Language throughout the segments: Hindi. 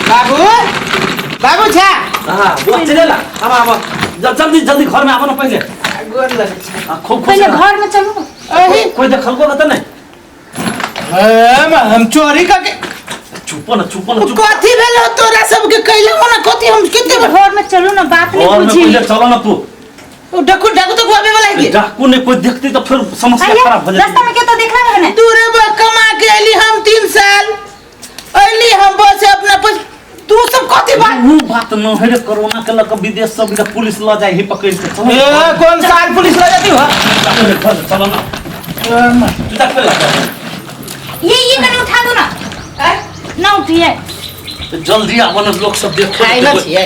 बाबू बाबू छ हां वो चले ला अब जल्दी जल्दी घर में आबो न पहिले गोर लगे खूब पहिले घर में चलो अरे कोई देखल को त नहीं हम चोरी का के चुप न कथी भेलो तोरा सब के कहले हो ना कथी हम कितने घर में चलो ना बात नहीं और में बुझी पहिले चलो न तू डाकू तो गोबे वाला है डाकू ने कोई देखती तो फिर समस्या खराब हो जाती रास्ता में क्या तो देखना है ना दूरे कमा के अली हम 3 साल अली हम बस अपना तू सब कथी बात वो बात न है रे कोरोना के लक विदेश सब का पुलिस ल जाए ही पकड़ के चलो कौन साल पुलिस ले जाती हो चलो ना तू पे लगा ये कने उठा दो ना ना उठिए जल्दी आवन लोग सब देख खाइ न छिए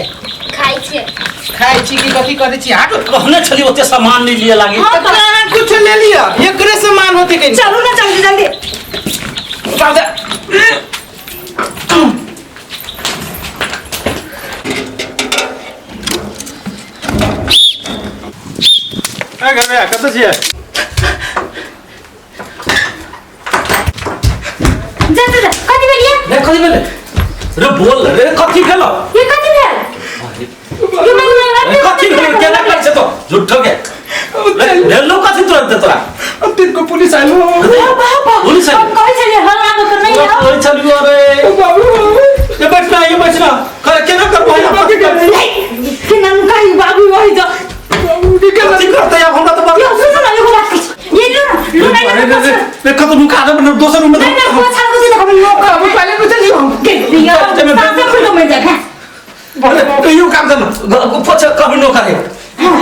खाई छे की कथी करे छी हटो कहने छली ओते सामान नहीं लिए लागी हाँ, कहां कुछ ले लिया एकरे सामान होते के चलो ना जल्दी बाजा घर में कत छिए जा कथि भेलिए रे कथि भेले रे बोल रे कथि भेलो ये कथि भेल ये मैं कथि भेल केना कर छ तो झूठ के भेलो कथि तुरंत तोरा अब तीन को पुलिस आइलो पुलिस हम कहि छलिए हल्ला तो नहीं आओ कोई छलियो रे बाबू ये बचना केना कर भाई बाबू के नाम कहि बाबू वही तो कथि करते अब हमरा तो यो सुनो ना यो बात ये लो ना रे खत्म मुका दे दोसर रूम में नहीं वो छाल को देखो मैं मौका बाबू पहले कुछ नहीं हम के दिया सामने खुद में जा है तो यू काम कर पछ कभी नो करे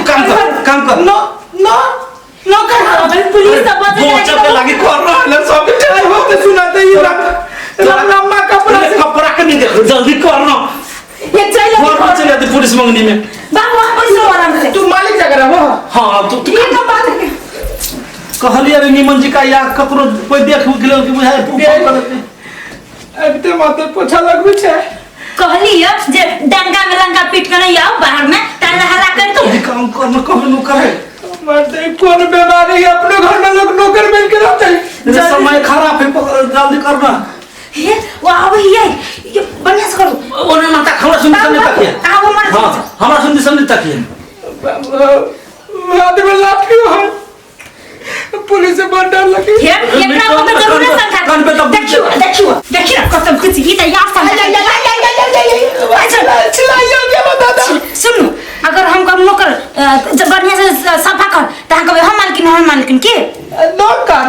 काम कर नो कर अबे पुलिस सब बता बोचा पे लगी कर रहा है सब चल हो तो सुनाते ही लम्बा कपड़ा के नहीं दे जल्दी कर ना ये चल घर में चले आते पुलिस मंगनी में बाबू आप पैसा आराम से तू मालिक जगह रहो हां तो ये तो बात है कहलिए रे निमन जी का या ककरो कोई देख गेल कि बुझाए अब ते माथे पोछा लगबे छे कहली जे डंगा में लंगा पीट के नहीं आओ बाहर में ताला हल्ला कर तो काम करना कभी नो करे मरते कौन बीमारी है अपने घर में लोग नौकर मिल के रहते हैं समय खराब है जल्दी करना ये वाह भैया ये बढ़िया से करो ओने माता हमरा सुन तकिए आओ मत हां हमरा सुन तकिए आदमी लाठियो है पुलिस से बहुत डर लगी ये ना को तो जरूर संखा कान पे तो देखियो कसम कुछ ही तो यार संखा चिल्लाइयो क्या दादा सुनो अगर हम कब नौकर जब बढ़िया से सफा कर त हम कबे हम मालकिन के नौकर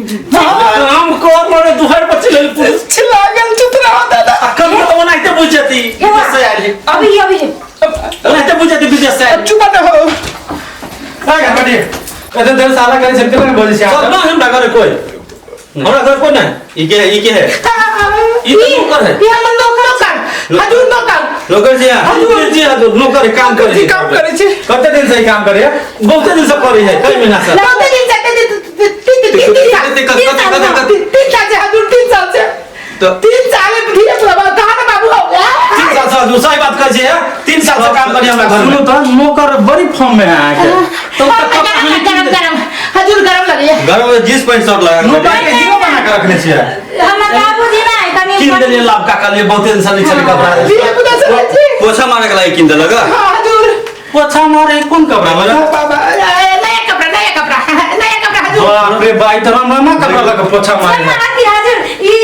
हम को मोरे दुहर पर चले पुलिस चिल्लागल चुप रहो दादा अकल तो बनाइते बुझती विदेश से आई अभी बनाइते बुझती विदेश से चुप न हो का घर बड़ी कदे देर साला करे चलते ना बोली से सब ना हम घर कोई हमरा घर कोई ना ई के है ई तो नौकर है ये हम नौकर हजूर नौकर जी हजूर नौकर काम करे छे कते दिन से काम करे बहुत दिन से करे है कई महीना से बहुत दिन से तीन साल से तो 3 साल धीरे बाबा कहां ना बाबू हो गया 3 साल से हजूर सही बात कर है 3 साल से काम करी हमरा घर में तो नौकर बड़ी फॉर्म में आके तो गरम हजूर गरम लगे घर में जींस पैंट शर्ट लगा नौकर के हीरो बना के रखने छिए हम बाबूजी ना कनी किन देले लाभ का लिए बहुत दिन से चले कपड़ा धीरे बुदा से पोछा मारे के लागि किन दे लगा हां हजूर पोछा मारे कौन कपड़ा वाला बाबा नया कपड़ा हजूर बाप रे भाई तो मामा कपड़ा लगा पोछा मारे हाजिर ये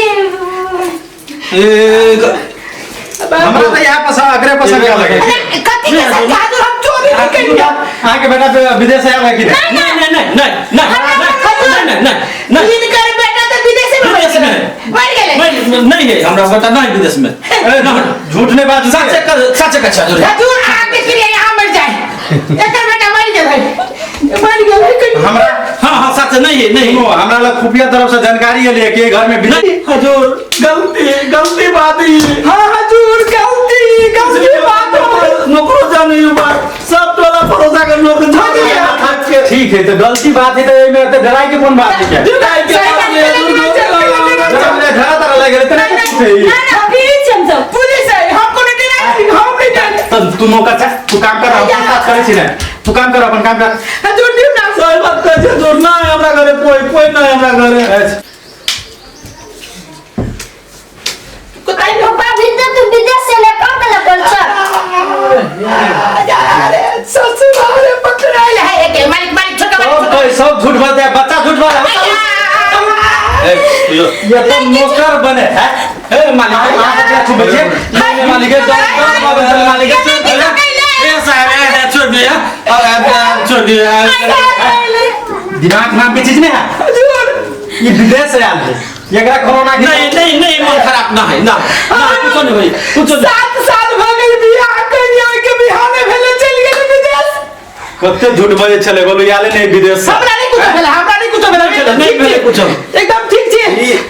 हमरा तो यहाँ पसा अगरे पसा क्या लगे कथी के साथ हजूर हम चोरी नहीं करेंगे आके बेटा विदेश से आवे कि नहीं इनकर बेटा तो विदेश में मर गेले नहीं है हमरा बेटा नहीं विदेश में झूठ ने बात सच का हजूर हजूर आके फिर यहां मर जाए एकर बेटा मर गेले हमरा हां सच नहीं है नहीं हमरा लोग खुफिया तरफ से जानकारी है लिए कि घर में हजूर गलती बात ही हां हजूर गलती बात हो नौकरो जाने बात सब टोला भरोसा कर लोग ठीक है तो गलती बात है तो में तो डराई के कौन बात है क्या धरा तरह लगे इतना पुलिस है हमको नहीं हम नहीं जाने तू नौकर था तू काम कर अपन बात करे छी ना तू काम कर अपन काम कर हजूर ड्यू ना सही बात कर जे जोर ना है हमरा घरे कोई ना है हमरा घरे को ताई लोग विदेश से बोलते हैं बच्चा झूठ बोला ये तो नौकर बने हैं मालिक मालिक छोड़ दिया दिमाग नाम की चीज नहीं है ये विदेश से आए ये क्या कोरोना की नहीं मन खराब ना है ना कुछ नहीं भाई कुछ 7 साल भ गेल बियाह करिया के बिहार में भेले चल गेल विदेश कते झूठ बोले चले बोलो याले नहीं विदेश हमरा नहीं कुछ भेला नहीं भेले कुछ एकदम ठीक छी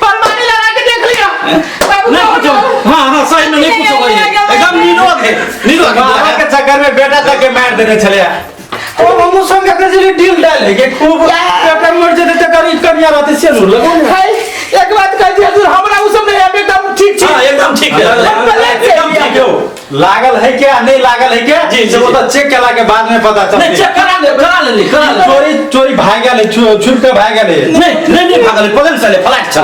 परमानी लगा के देख लिया नहीं कुछ हां सही में नहीं कुछ भाई एकदम नीरोग है के चक्कर में बेटा तक के मार देने चले ओ मम्मू संग के जली डील डाले के खूब पेपर मर जते त करी कनिया रहते से नु लगो भाई एक बात कह दिया हजूर हमरा उ सब नहीं है एकदम ठीक छी हां एकदम ठीक है एकदम ठीक है लागल है क्या नहीं लागल है क्या जी वो तो चेक करा के बाद में पता चलता नहीं चेक करा ले चोरी भाग गए छुप के भाग गए नहीं भागल पगल चले फ्लैट चल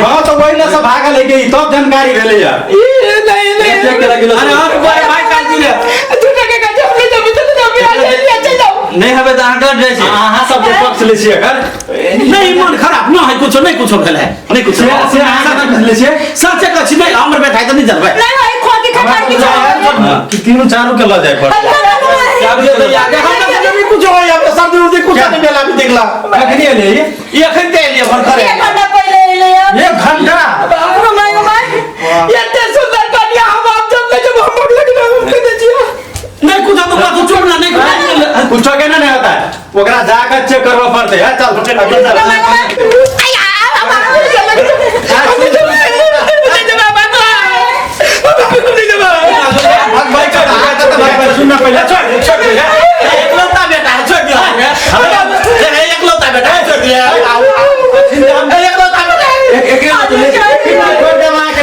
हां तो वही ना सब भागल है कि तब जानकारी भेले या नहीं चेक करा के अरे और भाई काट दिले तू के का जब ले जब तो चल जाओ नहीं हवे त आंका ड्रे छे हां सब पक्ष ले छिए कर नहीं मन खराब ना है कुछ नहीं कुछ भेले नहीं कुछ से आंका ले छिए सच कछ नहीं हमर बैठा त नहीं जानबे नहीं भाई खो के खा के कि तीनों चारों के ल जाए पड़ क्या भी तो आगे हम भी कुछ हो या सब दूर कुछ नहीं बेला भी देखला अखनी ले ये अखन दे लिए भर करे 1 घंटा पहले ले एक घंटा ये ते सुंदर कन्या हम आप जब हम लग रहा हम कह दीजिए नहीं कुछ तो बात छोड़ ना नहीं कुछ के ना नहीं होता है ओकरा जाकर चेक करवा पड़ते है चल भाई सुनना पहले छोड़ एकलौता बेटा छोड़ दिया एकलौता बेटा छोड़ दिया एकलौता बेटा एक छोड़ दे मां के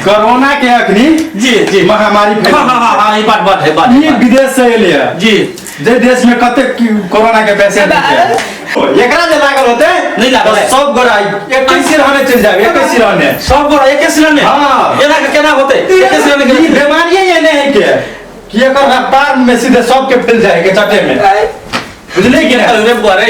कोरोना के अखनी जी महामारी हां ये बात है ये विदेश से एलिया जी जे देश में कते कोरोना के पेशेंट एकरा जे लागल होते नहीं लागल सब गोरा एक कैसे रहने चल जावे एक कैसे रहने सब गोरा एक सिलन में हां एना के केना होते एक सिलन के बीमारी ये नहीं है कि एकर रफ्तार में सीधे सब के फैल जाए के चटे में बुझले कि नहीं अरे बुआरे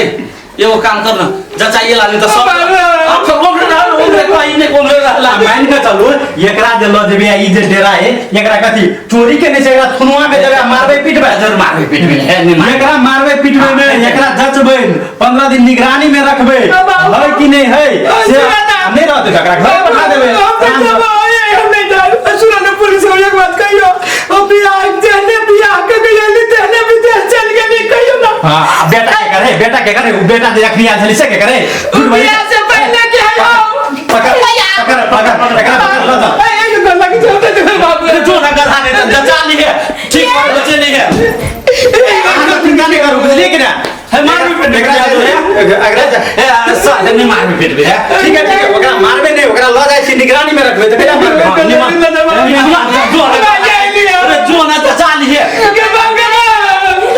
एगो काम करना जचाइए लाने तो सब हम सब बोल रहे कोई नहीं बोल रहा मान के चलू एकरा जे ल जेबे ई जे डेरा है एकरा कथी चोरी के नहीं एकरा थुनुआ में जगह मारबे पीटबे जरूर मारबे पीटबे एकरा मारबे पीटबे में एकरा जचबे 15 दिन निगरानी में रखबे है कि नहीं है से नहीं रहते एकरा घर पठा देबे हम नहीं जान सुना ना पुलिस को एक बात कहियो अब बियाह के गइले देने विदेश चल गए कहियो ना हां बेटा के करे बेटा जे अखनी आ झली से के करे बियाह से पहले के है पकड़ ये गल्ला की चलते थे बाबू जो ना गधा ने जचा ली है ठीक बात बचे नहीं है आना चिंता नहीं करो बुझलिए कि ना है मार भी पेट एकरा अगला साले नहीं मार भी पेट ठीक है ओकरा मारबे नहीं ओकरा ल जाय छी निगरानी में रखबे त कहिया मारबे जो ना जचा ली है के बाबू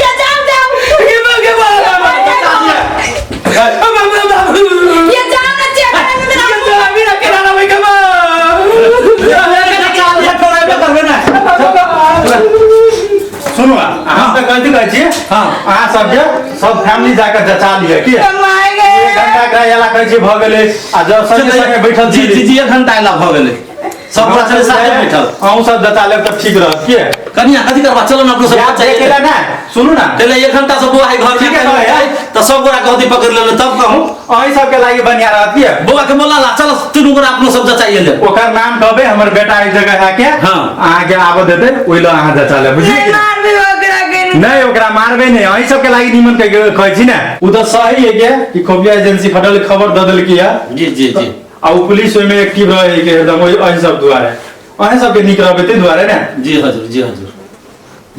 ये जाओ के बाबू ये जाओ ना चेक सुनो हम तो गलती कर छी हां आ सब फैमिली जाकर जचा लिए की एक घंटा एकरा याला कहै छी भ गेलै आ जब संगे संगे बैठल छी जी 1 घंटा ला भ गेलै सब पूरा चले साथे बैठल आउ सब जचा ले त ठीक रहत की कनिया कथि करबा चलो ना अपनो सब याद देखेला ना सुनु ना चले 1 घंटा से बुआ है घर ठीक है तो सब गोरा कहती पकड़ ले तब कहूं अही सब के लागि बनिया रहत की बुआ के बोला ला चलो तीनों गोरा अपनो सब जचाइए ले ओकर नाम कहबे हमर बेटा एक जगह है के हां आके आबो देते ओइला अहाँ जचा ले बुझिए कि नहीं ओकरा मारबे नहीं अही सब के लागि निमन के कहै छी ना उ त सही है के कि खुफिया एजेंसी फटल खबर द देल की है जी आ उ पुलिस ओइ में एक्टिव रहे के एकदम अही सब दुआरे अही सब के निकलबे ते दुआरे ना जी हजूर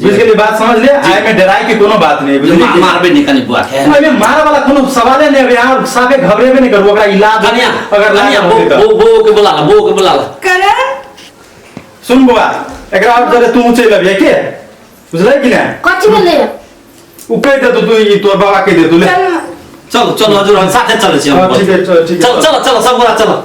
बुझ गेली बात समझ ले आय में डराई के कोनो बात नहीं बुझली मारबे नहीं कनी बुआ के अबे मारे वाला कोनो सवाले नहीं है यार साबे घबरेबे नहीं करू ओकरा इलाज कनिया अगर कनिया वो के बुला ला करण सुन बुआ एकरा और जरे तू चल अबे के बुझले कि ना कच्ची बोले उ कह दे तू ई तोर बाबा कह दे तू ले चलो हजूर हम साथे चले छी ठीक है चलो सब गोरा चलो